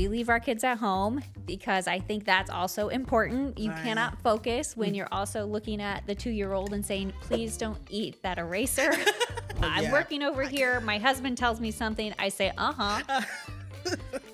We leave our kids at home because I think that's also important. You cannot focus when you're also looking at the 2-year-old and saying, please don't eat that eraser. I'm working over here. My husband tells me something. I say, uh-huh.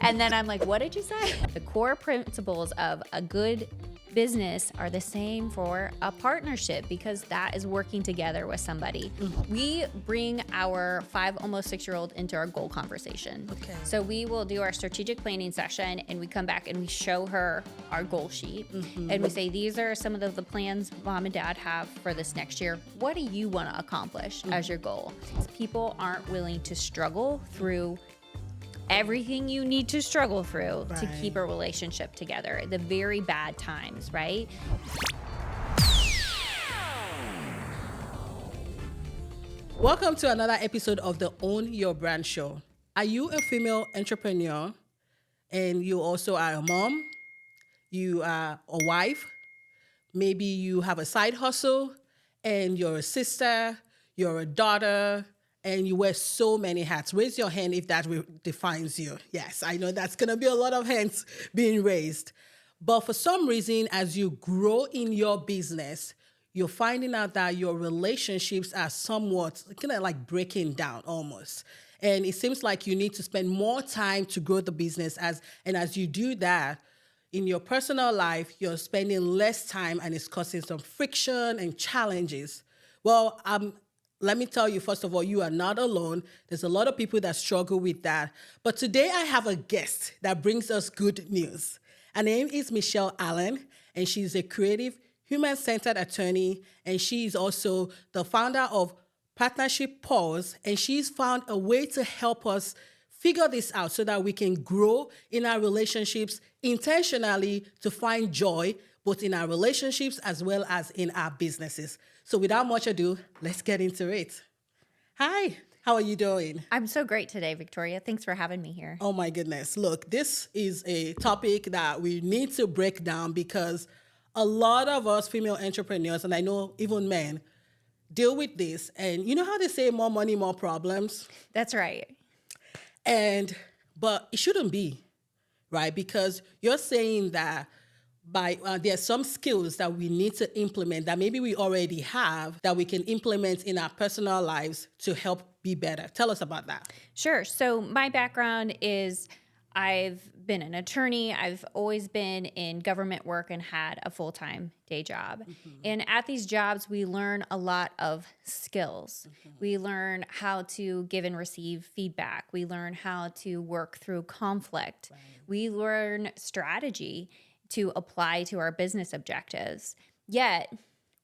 And then I'm like, what did you say? The core principles of a good business are the same for a partnership because that is working together with somebody. We bring our 5, almost 6-year-old into our goal conversation. Okay. So we will do our strategic planning session and we come back and we show her our goal sheet. And we say, these are some of the plans mom and dad have for this next year. What do you want to accomplish as your goal? People aren't willing to struggle through everything you need to struggle through to keep a relationship together. The very bad times, right? Welcome to another episode of the Own Your Brand Show. Are you a female entrepreneur and you also are a mom? You are a wife? Maybe you have a side hustle and you're a sister, you're a daughter, and you wear so many hats. Raise your hand if that defines you. Yes, I know that's going to be a lot of hands being raised. But for some reason, as you grow in your business, you're finding out that your relationships are somewhat kind of like breaking down almost. And it seems like you need to spend more time to grow the business. And as you do that, in your personal life, you're spending less time and it's causing some friction and challenges. Well, let me tell you, first of all, you are not alone. There's a lot of people that struggle with that. But today I have a guest that brings us good news. Her name is Michelle Allen, and she's a creative, human-centered attorney, and she is also the founder of Partnership Pause, and she's found a way to help us figure this out so that we can grow in our relationships intentionally to find joy, both in our relationships as well as in our businesses. So without much ado, let's get into it. Hi, how are you doing? I'm so great today, Victoria. Thanks for having me here. Oh my goodness. Look, this is a topic that we need to break down because a lot of us female entrepreneurs, and I know even men, deal with this. And you know how they say more money, more problems? That's right. But it shouldn't be, right? Because you're saying that there's some skills that we need to implement that maybe we already have that we can implement in our personal lives to help be better. Tell us about that. Sure. So my background is I've been an attorney. I've always been in government work and had a full-time day job. And at these jobs, we learn a lot of skills. We learn how to give and receive feedback. We learn how to work through conflict. We learn strategy to apply to our business objectives. Yet,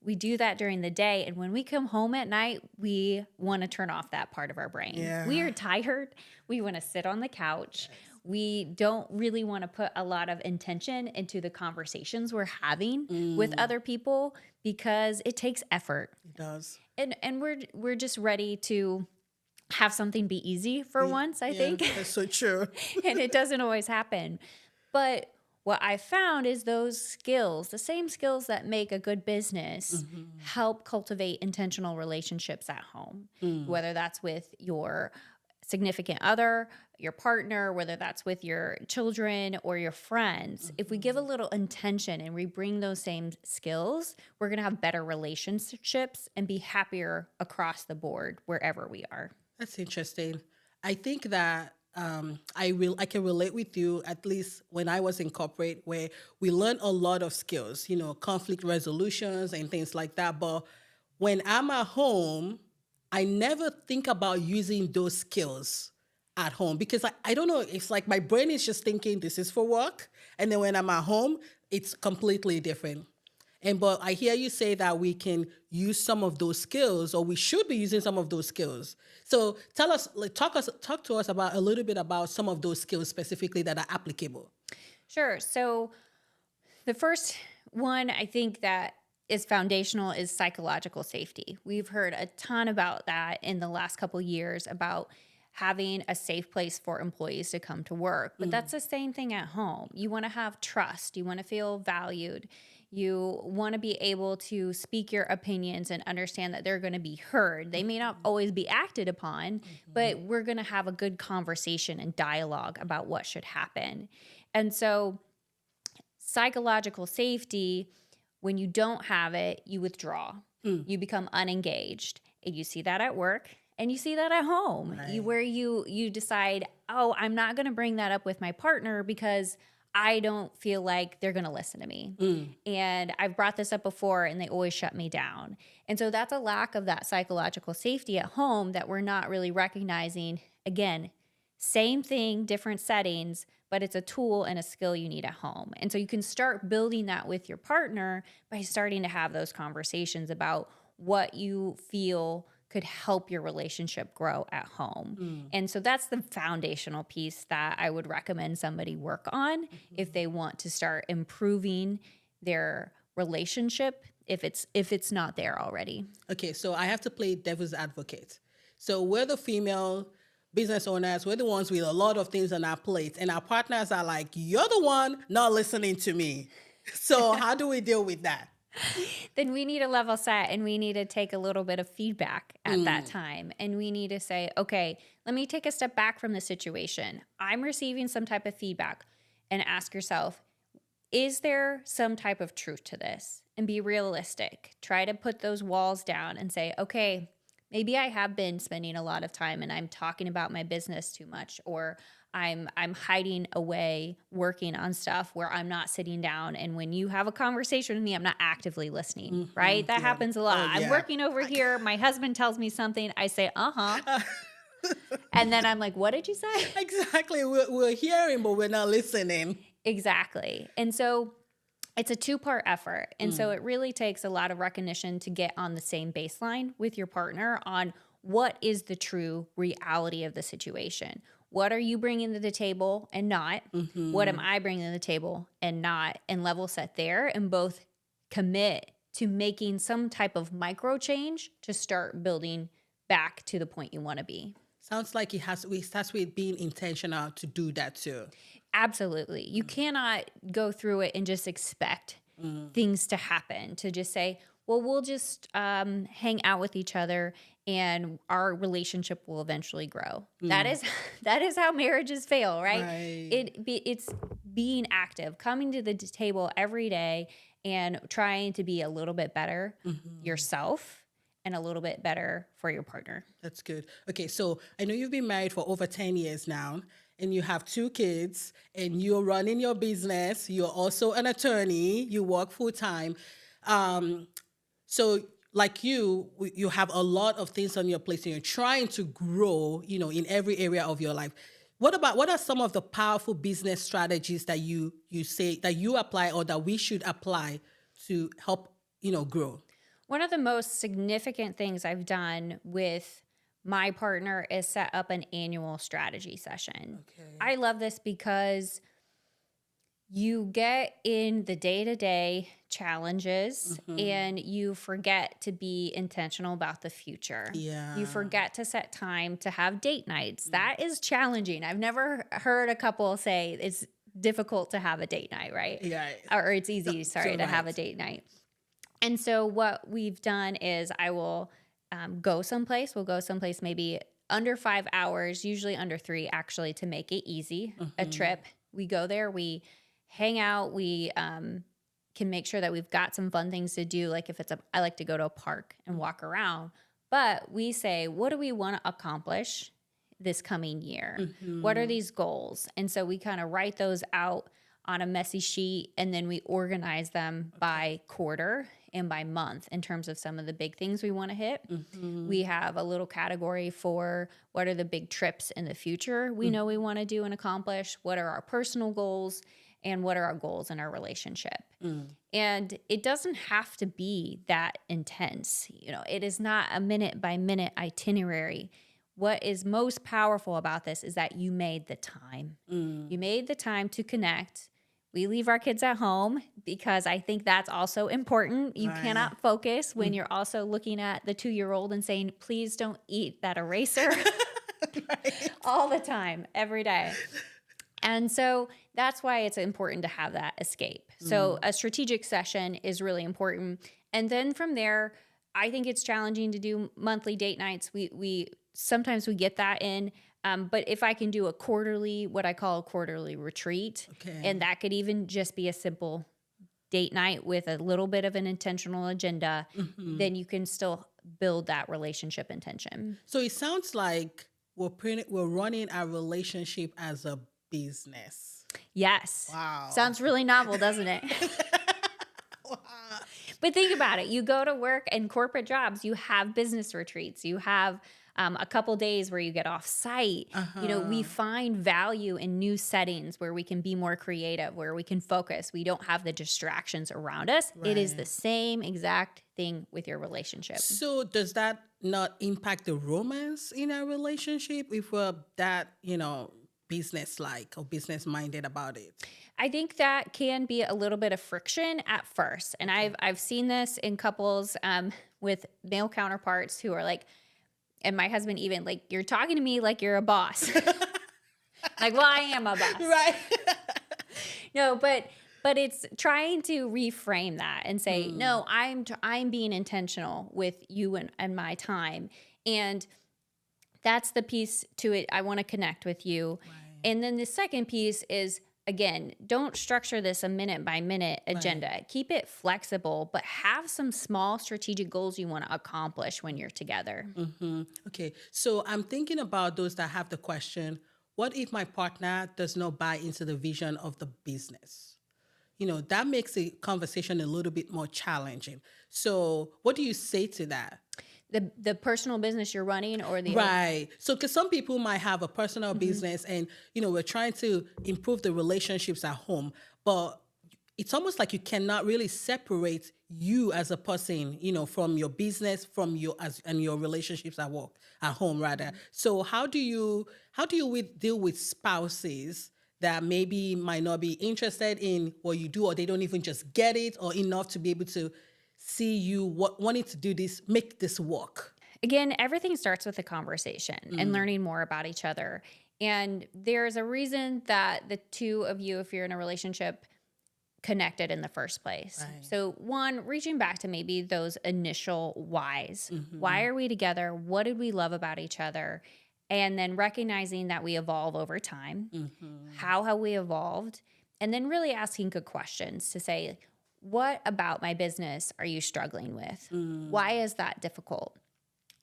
we do that during the day, and when we come home at night, we want to turn off that part of our brain. Yeah. We are tired. We want to sit on the couch. We don't really want to put a lot of intention into the conversations we're having with other people because it takes effort. It does. And we're just ready to have something be easy for once, I think. That's so true. And it doesn't always happen. But what I found is those skills, the same skills that make a good business, help cultivate intentional relationships at home, whether that's with your significant other, your partner, whether that's with your children or your friends. If we give a little intention and we bring those same skills, we're going to have better relationships and be happier across the board wherever we are. That's interesting. I think that I can relate with you, at least when I was in corporate, where we learned a lot of skills, conflict resolutions and things like that. But when I'm at home, I never think about using those skills at home because I don't know, it's like my brain is just thinking this is for work. And then when I'm at home, it's completely different. But I hear you say that we can use some of those skills, or we should be using some of those skills. So tell us, talk to us about a little bit about some of those skills specifically that are applicable. Sure. So the first one I think that is foundational is psychological safety. We've heard a ton about that in the last couple of years about having a safe place for employees to come to work. But that's the same thing at home. You want to have trust. You want to feel valued. You want to be able to speak your opinions and understand that they're going to be heard. They may not always be acted upon, but we're going to have a good conversation and dialogue about what should happen. And so psychological safety, when you don't have it, you withdraw. You become unengaged. And you see that at work and you see that at home, where you decide, oh, I'm not going to bring that up with my partner because I don't feel like they're going to listen to me. And I've brought this up before and they always shut me down. And so that's a lack of that psychological safety at home that we're not really recognizing. Again, same thing, different settings, but it's a tool and a skill you need at home. And so you can start building that with your partner by starting to have those conversations about what you feel could help your relationship grow at home. And so that's the foundational piece that I would recommend somebody work on if they want to start improving their relationship, if it's not there already. Okay, so I have to play devil's advocate. So we're the female business owners, we're the ones with a lot of things on our plate, and our partners are like, you're the one not listening to me. So how do we deal with that? Then we need a level set and we need to take a little bit of feedback at that time. And we need to say, okay, let me take a step back from the situation. I'm receiving some type of feedback, and ask yourself, is there some type of truth to this? And be realistic. Try to put those walls down and say, okay, maybe I have been spending a lot of time and I'm talking about my business too much, or I'm hiding away working on stuff where I'm not sitting down. And when you have a conversation with me, I'm not actively listening, right? That happens a lot. I'm working over here. My husband tells me something. I say, and then I'm like, what did you say? Exactly. We're hearing, but we're not listening. Exactly. And so it's a two-part effort. And so it really takes a lot of recognition to get on the same baseline with your partner on what is the true reality of the situation. What are you bringing to the table and not? What am I bringing to the table and not? And level set there, and both commit to making some type of micro change to start building back to the point you want to be. Sounds like it starts with being intentional to do that too. Absolutely. You cannot go through it and just expect things to happen, to just say, well, we'll just hang out with each other and our relationship will eventually grow. That is how marriages fail, right? It's being active, coming to the table every day and trying to be a little bit better yourself and a little bit better for your partner. That's good. Okay, so I know you've been married for over 10 years now, and you have 2 kids, and you're running your business. You're also an attorney. You work full time. So like you have a lot of things on your plate, and you're trying to grow, in every area of your life. What are some of the powerful business strategies that you say that you apply or that we should apply to help, grow? One of the most significant things I've done with my partner is set up an annual strategy session. Okay. I love this because you get in the day-to-day challenges and you forget to be intentional about the future. Yeah. You forget to set time to have date nights. That is challenging. I've never heard a couple say it's difficult to have a date night, right? Yeah. Or it's easy, to have a date night. And so what we've done is I will go someplace. We'll go someplace maybe under 5 hours, usually under 3 actually, to make it easy, a trip. We go there, we hang out, we can make sure that we've got some fun things to do. Like I like to go to a park and walk around. But we say, what do we want to accomplish this coming year? What are these goals? And so we kind of write those out on a messy sheet, and then we organize them by quarter and by month in terms of some of the big things we want to hit. We have a little category for what are the big trips in the future we know we want to do and accomplish, what are our personal goals, and what are our goals in our relationship. And it doesn't have to be that intense. It is not a minute by minute itinerary. What is most powerful about this is that you made the time. You made the time to connect. We leave our kids at home because I think that's also important. You cannot focus when you're also looking at the 2-year-old and saying, please don't eat that eraser all the time, every day. And so that's why it's important to have that escape. So a strategic session is really important. And then from there, I think it's challenging to do monthly date nights. We sometimes we get that in. But if I can do a quarterly, what I call a quarterly retreat, and that could even just be a simple date night with a little bit of an intentional agenda, then you can still build that relationship intention. So it sounds like we're running our relationship as a business. Yes. Wow. Sounds really novel, doesn't it? Wow. But think about it. You go to work in corporate jobs, you have business retreats, you have a couple days where you get off site. You know, we find value in new settings where we can be more creative, where we can focus. We don't have the distractions around us. It is the same exact thing with your relationship. So does that not impact the romance in our relationship if we're that, business-like or business-minded about it? I think that can be a little bit of friction at first. And I've seen this in couples with male counterparts who are like, and my husband even, like, you're talking to me like you're a boss. Like, well, I am a boss. Right. No, but it's trying to reframe that and say, no, I'm being intentional with you and my time. And that's the piece to it. I want to connect with you. Right. And then the second piece is, again, don't structure this a minute by minute agenda. Right. Keep it flexible, but have some small strategic goals you want to accomplish when you're together. Okay. So I'm thinking about those that have the question, what if my partner does not buy into the vision of the business? That makes the conversation a little bit more challenging. So what do you say to that? The personal business you're running or the... Right. So because some people might have a personal business and, we're trying to improve the relationships at home, but it's almost like you cannot really separate you as a person, from your business, and your relationships at work, at home rather. So how do you deal with spouses that maybe might not be interested in what you do, or they don't even just get it or enough to be able to see you wanting to do this, make this work? Again, everything starts with a conversation and learning more about each other. And there's a reason that the two of you, if you're in a relationship, connected in the first place. Right. So one, reaching back to maybe those initial whys. Why are we together? What did we love about each other? And then recognizing that we evolve over time. How have we evolved? And then really asking good questions to say, what about my business are you struggling with? Why is that difficult?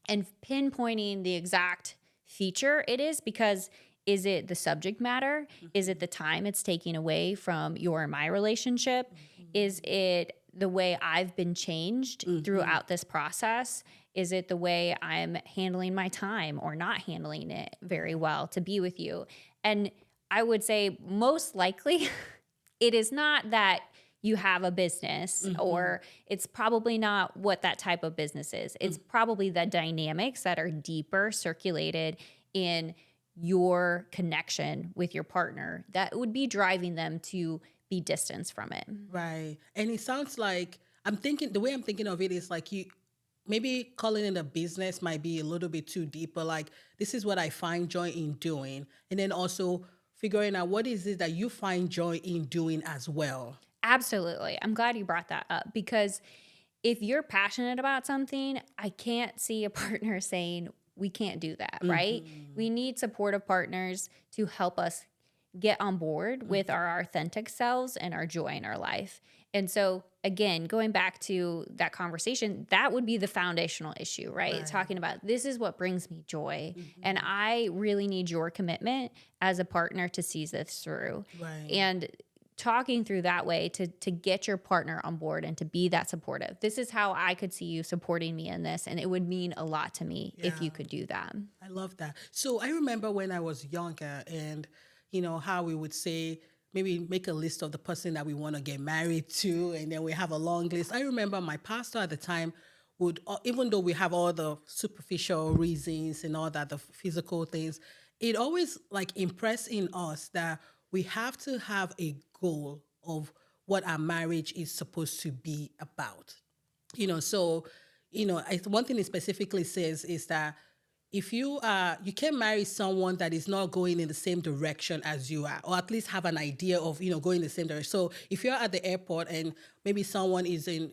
And pinpointing the exact feature it is, because is it the subject matter? Is it the time it's taking away from your and my relationship? Is it the way I've been changed throughout this process? Is it the way I'm handling my time or not handling it very well to be with you? And I would say most likely it is not that you have a business, or it's probably not what that type of business is. It's probably the dynamics that are deeper circulated in your connection with your partner that would be driving them to be distanced from it. Right. And it sounds like the way I'm thinking of it is like maybe calling it a business might be a little bit too deep, but like, this is what I find joy in doing. And then also figuring out what is it that you find joy in doing as well. Absolutely. I'm glad you brought that up, because if you're passionate about something, I can't see a partner saying we can't do that, right? We need supportive partners to help us get on board with our authentic selves and our joy in our life. And so, again, going back to that conversation, that would be the foundational issue, right? Talking about, this is what brings me joy. And I really need your commitment as a partner to see this through. Right. And talking through that way to get your partner on board and to be that supportive. This is how I could see you supporting me in this, and it would mean a lot to me if you could do that. I love that. So I remember when I was younger, and how we would say, maybe make a list of the person that we want to get married to, and then we have a long list. I remember my pastor at the time would, even though we have all the superficial reasons and all that, the physical things, it always like impressed in us that we have to have a goal of what our marriage is supposed to be about. So, one thing it specifically says is that if you can marry someone that is not going in the same direction as you are, or at least have an idea of, going in the same direction. So if you're at the airport and maybe someone is in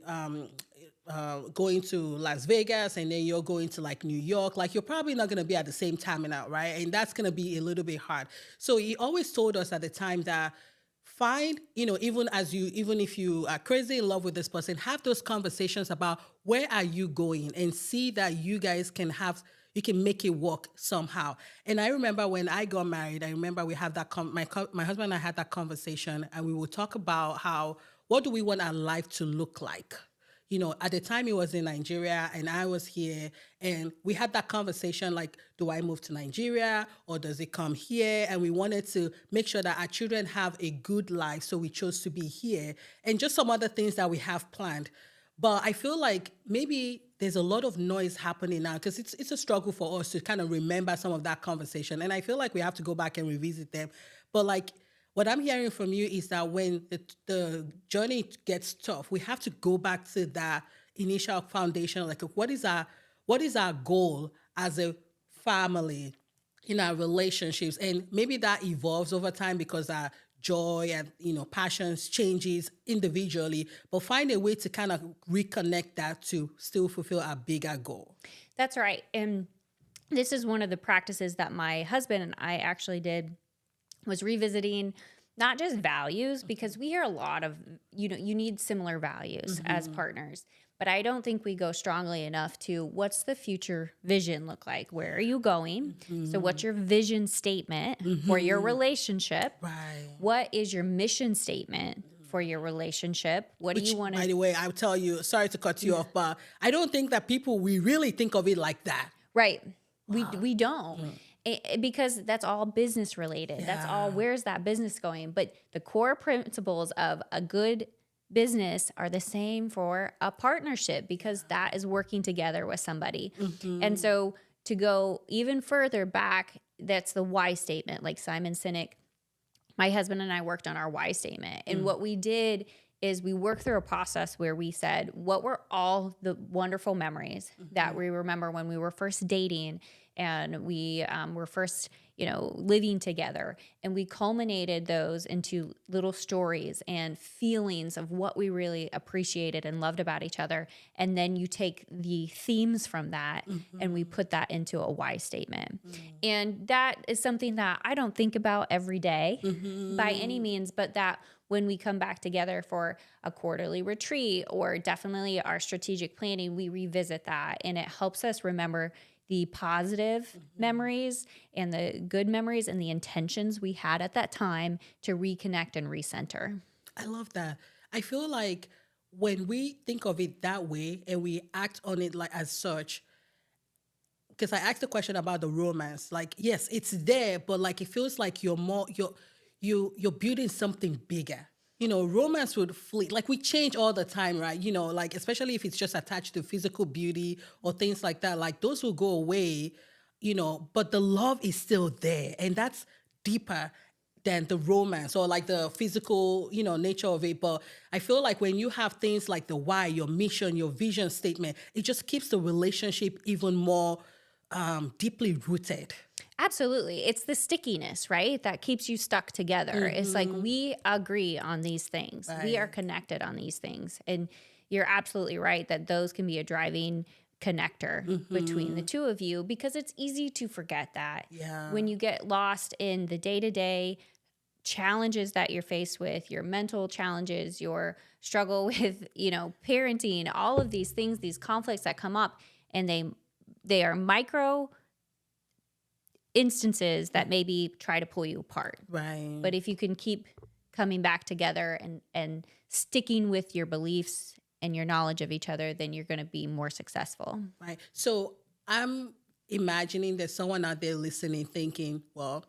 going to Las Vegas and then you're going to like New York, like you're probably not going to be at the same terminal, right? And that's going to be a little bit hard. So he always told us at the time that find, even if you are crazy in love with this person, have those conversations about where are you going and see that you guys can make it work somehow. And I remember when I got married, we had that, my husband and I had that conversation, and we would talk about what do we want our life to look like? At the time he was in Nigeria and I was here, and we had that conversation like, do I move to Nigeria or does it come here? And we wanted to make sure that our children have a good life, so we chose to be here, and just some other things that we have planned. But I feel like maybe there's a lot of noise happening now because it's a struggle for us to kind of remember some of that conversation. And I feel like we have to go back and revisit them. But like what I'm hearing from you is that when the journey gets tough, we have to go back to that initial foundation. Like what is our goal as a family in our relationships? And maybe that evolves over time because our joy and passions changes individually, but find a way to kind of reconnect that to still fulfill our bigger goal. That's right. And this is one of the practices that my husband and I actually did, was revisiting not just values, because we hear a lot of, you need similar values as partners. But I don't think we go strongly enough to what's the future vision look like? Where are you going? So what's your vision statement for your relationship? Right. What is your mission statement for your relationship? What do you want to... By the way, I'll tell you, sorry to cut you off, but I don't think that we really think of it like that. Right. We don't. Because that's all business related. Yeah. That's all, where's that business going? But the core principles of a good business are the same for a partnership, because that is working together with somebody. And so to go even further back, that's the why statement. Like Simon Sinek, my husband and I worked on our why statement. And what we did is we worked through a process where we said, what were all the wonderful memories that we remember when we were first dating and we were first, living together. And we culminated those into little stories and feelings of what we really appreciated and loved about each other. And then you take the themes from that and we put that into a why statement. And that is something that I don't think about every day by any means, but that when we come back together for a quarterly retreat or definitely our strategic planning, we revisit that, and it helps us remember the positive memories and the good memories and the intentions we had at that time to reconnect and recenter. I love that. I feel like when we think of it that way and we act on it like as such, because I asked the question about the romance, like, yes, it's there, but like it feels like you're building something bigger. Romance would flee. Like we change all the time, right? Like especially if it's just attached to physical beauty or things like that, like those will go away, but the love is still there. And that's deeper than the romance or like the physical, nature of it. But I feel like when you have things like the why, your mission, your vision statement, it just keeps the relationship even more deeply rooted. Absolutely. It's the stickiness, right? That keeps you stuck together. It's like we agree on these things. Right. We are connected on these things. And you're absolutely right that those can be a driving connector between the two of you, because it's easy to forget that. Yeah. When you get lost in the day-to-day challenges that you're faced with, your mental challenges, your struggle with, parenting, all of these things, these conflicts that come up, and they are micro instances that maybe try to pull you apart. Right. But if you can keep coming back together and sticking with your beliefs and your knowledge of each other, then you're going to be more successful. Right. So I'm imagining there's someone out there listening thinking, well,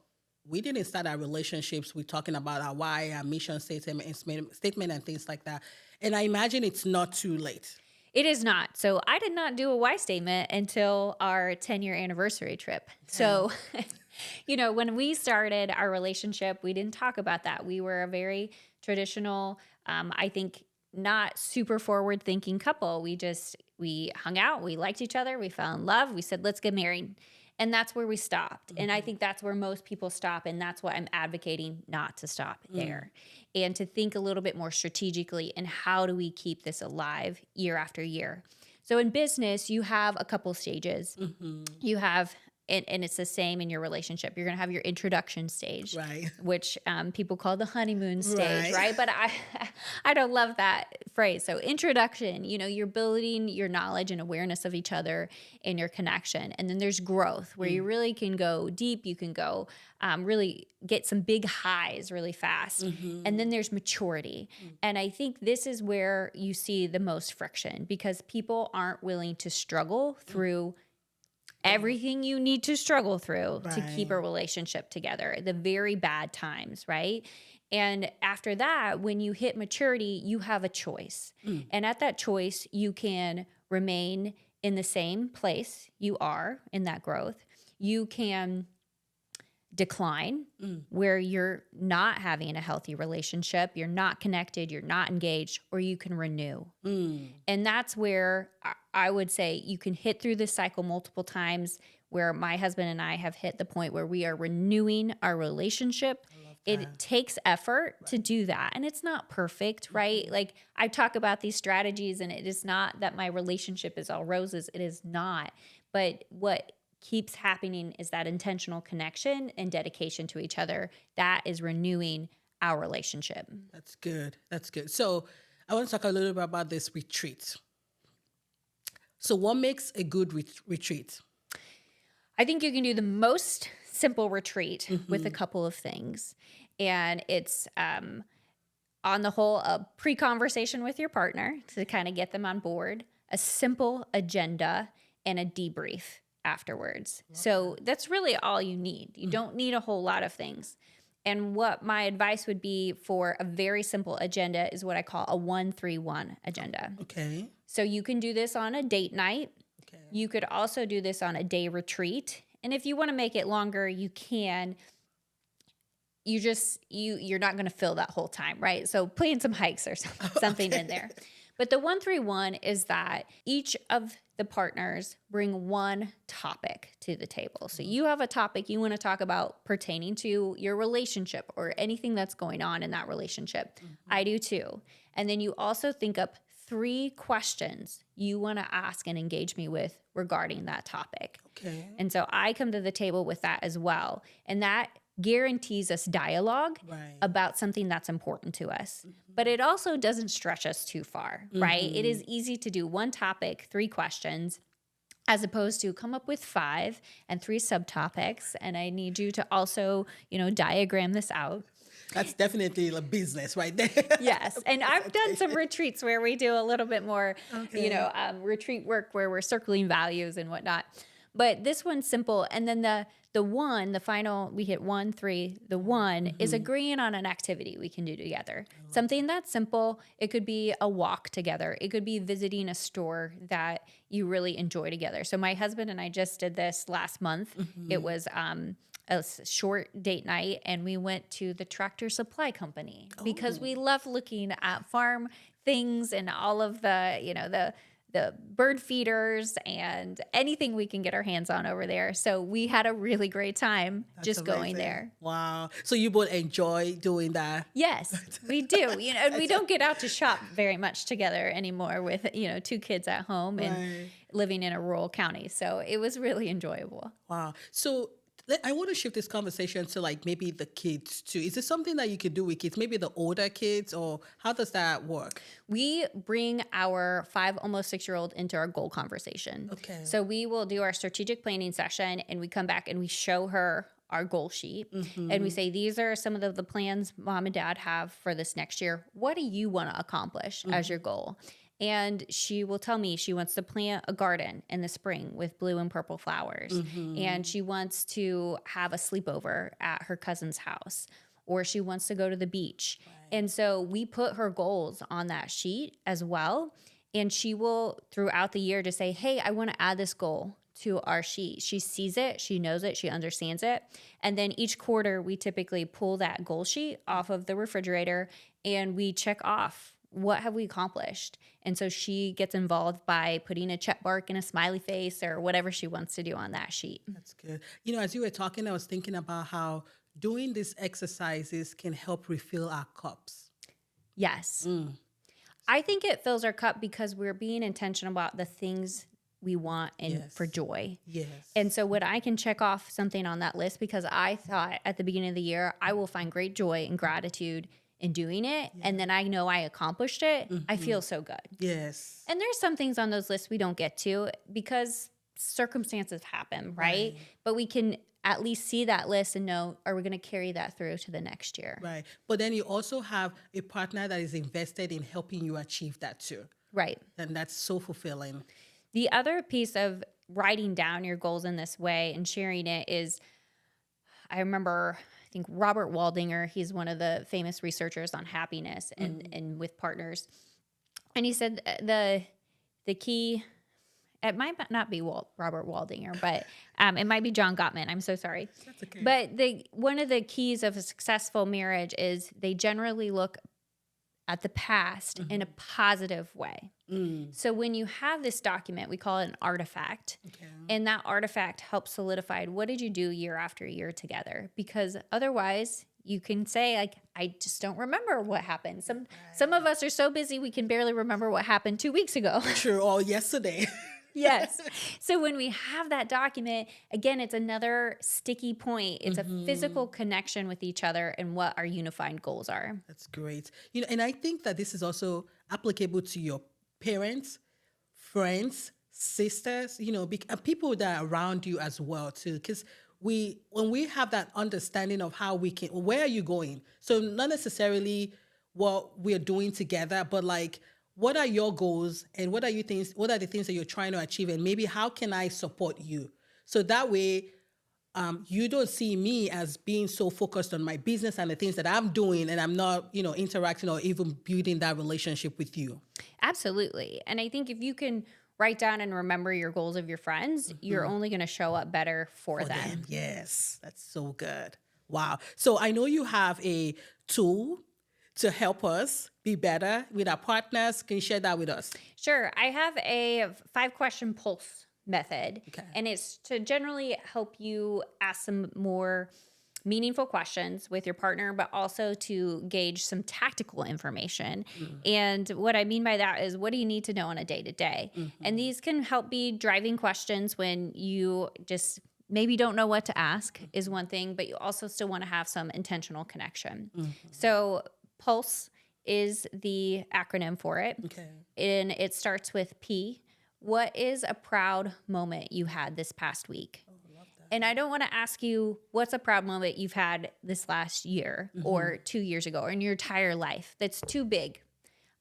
we didn't start our relationships with talking about our why, our mission statement and things like that. And I imagine it's not too late. It is not. So I did not do a why statement until our 10-year anniversary trip. So, when we started our relationship, we didn't talk about that. We were a very traditional, I think not super forward thinking couple. We hung out, we liked each other, we fell in love, we said, let's get married. And that's where we stopped. And I think that's where most people stop. And that's why I'm advocating not to stop there and to think a little bit more strategically and how do we keep this alive year after year. So in business, you have a couple stages. You have, and it's the same in your relationship. You're going to have your introduction stage, Right. which people call the honeymoon stage, right? But I don't love that phrase. So introduction, you're building your knowledge and awareness of each other and your connection. And then there's growth where you really can go deep. You can go really get some big highs really fast. And then there's maturity. And I think this is where you see the most friction because people aren't willing to struggle through everything you need to struggle through to keep a relationship together, the very bad times, right? And after that, when you hit maturity, you have a choice. And at that choice, you can remain in the same place you are in that growth. You can decline where you're not having a healthy relationship, you're not connected, you're not engaged, or you can renew. And that's where I would say you can hit through this cycle multiple times where my husband and I have hit the point where we are renewing our relationship. It takes effort to do that. And it's not perfect, right? Like I talk about these strategies and it is not that my relationship is all roses. It is not. But what keeps happening is that intentional connection and dedication to each other that is renewing our relationship. That's good. That's good. So I want to talk a little bit about this retreat. So what makes a good retreat? I think you can do the most simple retreat with a couple of things. And it's on the whole, a pre-conversation with your partner to kind of get them on board, a simple agenda, and a debrief afterwards. So that's really all you need. You don't need a whole lot of things. And what my advice would be for a very simple agenda is what I call a 1-3-1 agenda. Okay. So you can do this on a date night. Okay. You could also do this on a day retreat. And if you want to make it longer, you can. You're not going to fill that whole time, right? So plan some hikes or something in there. But the 1-3-1 is that each of the partners bring one topic to the table. So you have a topic you want to talk about pertaining to your relationship or anything that's going on in that relationship. I do too. And then you also think up 3 questions you want to ask and engage me with regarding that topic. Okay. And so I come to the table with that as well. And that guarantees us dialogue about something that's important to us. But it also doesn't stretch us too far, right? It is easy to do one topic, 3 questions, as opposed to come up with 5 and 3 subtopics. And I need you to also, diagram this out. That's definitely a business right there. Yes. And I've done some retreats where we do a little bit more, retreat work where we're circling values and whatnot. But this one's simple. And then the final, we hit 1, 3, the 1 is agreeing on an activity we can do together. Something that's simple. It could be a walk together. It could be visiting a store that you really enjoy together. So my husband and I just did this last month. It was a short date night, and we went to the Tractor Supply Company because we love looking at farm things and all of the bird feeders and anything we can get our hands on over there. So we had a really great time going there. Wow. So you both enjoy doing that? Yes, we do. And we don't get out to shop very much together anymore with, 2 kids at home and living in a rural county. So it was really enjoyable. Wow. So I want to shift this conversation to maybe the kids too. Is this something that you could do with kids, maybe the older kids, or how does that work? We bring our 5, almost 6-year-old into our goal conversation. Okay. So we will do our strategic planning session and we come back and we show her our goal sheet and we say, these are some of the plans mom and dad have for this next year. What do you want to accomplish as your goal? And she will tell me she wants to plant a garden in the spring with blue and purple flowers. And she wants to have a sleepover at her cousin's house, or she wants to go to the beach. And so we put her goals on that sheet as well. And she will, throughout the year, just say, hey, I want to add this goal to our sheet. She sees it, she knows it, she understands it. And then each quarter, we typically pull that goal sheet off of the refrigerator and we check off what have we accomplished? And so she gets involved by putting a check mark and a smiley face or whatever she wants to do on that sheet. That's good. As you were talking, I was thinking about how doing these exercises can help refill our cups. Yes. I think it fills our cup because we're being intentional about the things we want and for joy. Yes. And so when I can check off something on that list, because I thought at the beginning of the year, I will find great joy and gratitude in doing it. Yeah. And then I know I accomplished it. I feel so good. Yes. And there's some things on those lists we don't get to because circumstances happen, right? But we can at least see that list and know, are we going to carry that through to the next year? Right. But then you also have a partner that is invested in helping you achieve that too. Right. And that's so fulfilling. The other piece of writing down your goals in this way and sharing it is, I remember, I think Robert Waldinger, he's one of the famous researchers on happiness and with partners. And he said the key, it might not be Robert Waldinger, but it might be John Gottman. I'm so sorry. That's okay. But one of the keys of a successful marriage is they generally look at the past in a positive way. So when you have this document, we call it an artifact. Okay. And that artifact helps solidify what did you do year after year together? Because otherwise you can say, like, I just don't remember what happened. Some of us are so busy we can barely remember what happened 2 weeks ago. True, or yesterday. Yes. So when we have that document, again, it's another sticky point. It's a physical connection with each other and what our unified goals are. That's great. And I think that this is also applicable to your parents, friends, sisters, and people that are around you as well too. Because when we have that understanding of how we can, where are you going? So not necessarily what we're doing together, but like, what are your goals and what are the things that you're trying to achieve, and maybe how can I support you? So that way, you don't see me as being so focused on my business and the things that I'm doing, and I'm not, interacting or even building that relationship with you. Absolutely. And I think if you can write down and remember your goals of your friends, you're only going to show up better for them. Yes, that's so good. Wow. So I know you have a tool to help us be better with our partners. Can you share that with us? Sure. I have a 5-question pulse method. Okay. And it's to generally help you ask some more meaningful questions with your partner, but also to gauge some tactical information. And what I mean by that is, what do you need to know on a day-to-day? And these can help be driving questions when you just maybe don't know what to ask is one thing, but you also still want to have some intentional connection. So PULSE is the acronym for it. Okay. And it starts with P. What is a proud moment you had this past week? Oh, I love that. And I don't want to ask you what's a proud moment you've had this last year or 2 years ago or in your entire life. That's too big.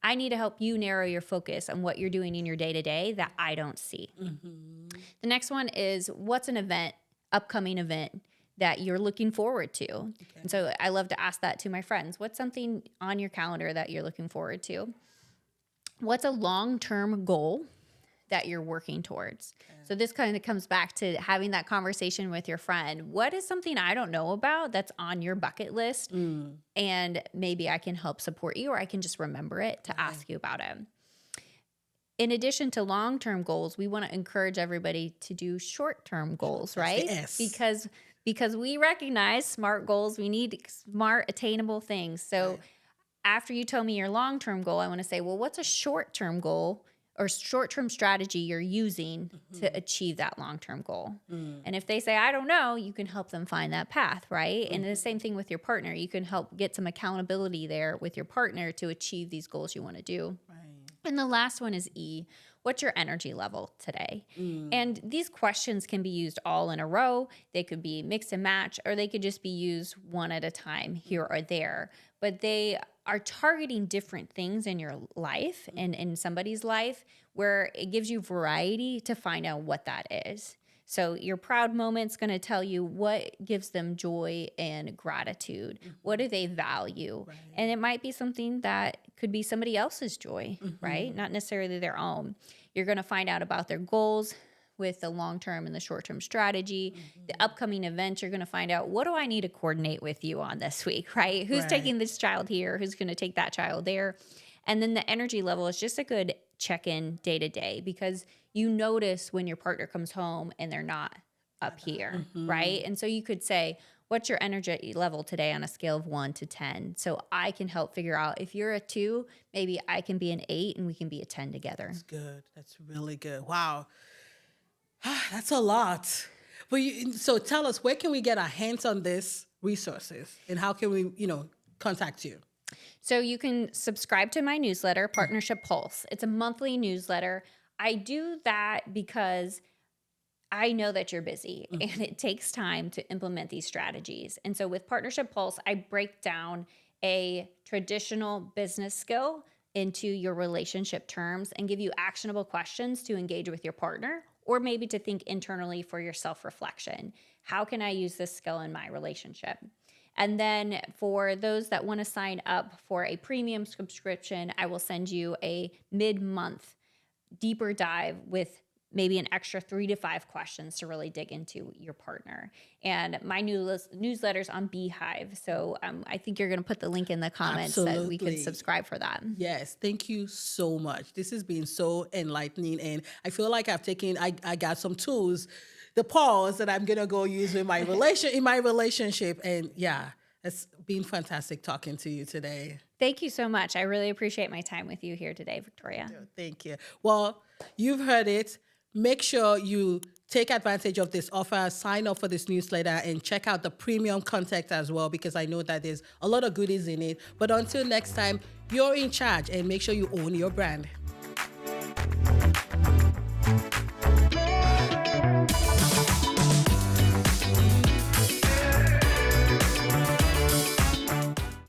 I need to help you narrow your focus on what you're doing in your day-to-day that I don't see. The next one is, what's an upcoming event that you're looking forward to? Okay. And so I love to ask that to my friends. What's something on your calendar that you're looking forward to? What's a long-term goal that you're working towards? Okay. So this kind of comes back to having that conversation with your friend. What is something I don't know about that's on your bucket list? And maybe I can help support you, or I can just remember it to ask you about it. In addition to long-term goals, we want to encourage everybody to do short-term goals, right? Yes. Because we recognize SMART goals, we need smart, attainable things. So after you tell me your long-term goal, I want to say, well, what's a short-term goal or short-term strategy you're using to achieve that long-term goal? And if they say, I don't know, you can help them find that path, right? And the same thing with your partner. You can help get some accountability there with your partner to achieve these goals you want to do. Right. And the last one is E. What's your energy level today? And these questions can be used all in a row. They could be mix and match, or they could just be used one at a time here or there. But they are targeting different things in your life and in somebody's life, where it gives you variety to find out what that is. So your proud moment's going to tell you what gives them joy and gratitude. What do they value? Right. And it might be something that could be somebody else's joy, right? Not necessarily their own. You're going to find out about their goals with the long-term and the short-term strategy. The upcoming events, you're going to find out, what do I need to coordinate with you on this week, right? Who's taking this child here? Who's going to take that child there? And then the energy level is just a good check-in day to day, because you notice when your partner comes home and they're not up here, right? And so you could say, what's your energy level today on a scale of 1 to 10? So I can help figure out, if you're a 2, maybe I can be an 8 and we can be a 10 together. That's good. That's really good. Wow. That's a lot. But so tell us, where can we get our hands on this resources, and how can we, contact you? So you can subscribe to my newsletter, Partnership Pulse. It's a monthly newsletter. I do that because I know that you're busy and it takes time to implement these strategies. And so with Partnership Pulse, I break down a traditional business skill into your relationship terms and give you actionable questions to engage with your partner, or maybe to think internally for your self-reflection. How can I use this skill in my relationship? And then for those that want to sign up for a premium subscription, I will send you a mid-month deeper dive with maybe an extra 3 to 5 questions to really dig into your partner. And my newsletter's on Beehive. So I think you're going to put the link in the comments that we can subscribe for that. Yes. Thank you so much. This has been so enlightening. And I feel like I got some tools, the pause that I'm going to go use in my relationship. And yeah, it's been fantastic talking to you today. Thank you so much. I really appreciate my time with you here today, Victoria. Thank you. Well, you've heard it. Make sure you take advantage of this offer, sign up for this newsletter, and check out the premium content as well, because I know that there's a lot of goodies in it. But until next time, you're in charge, and make sure you own your brand.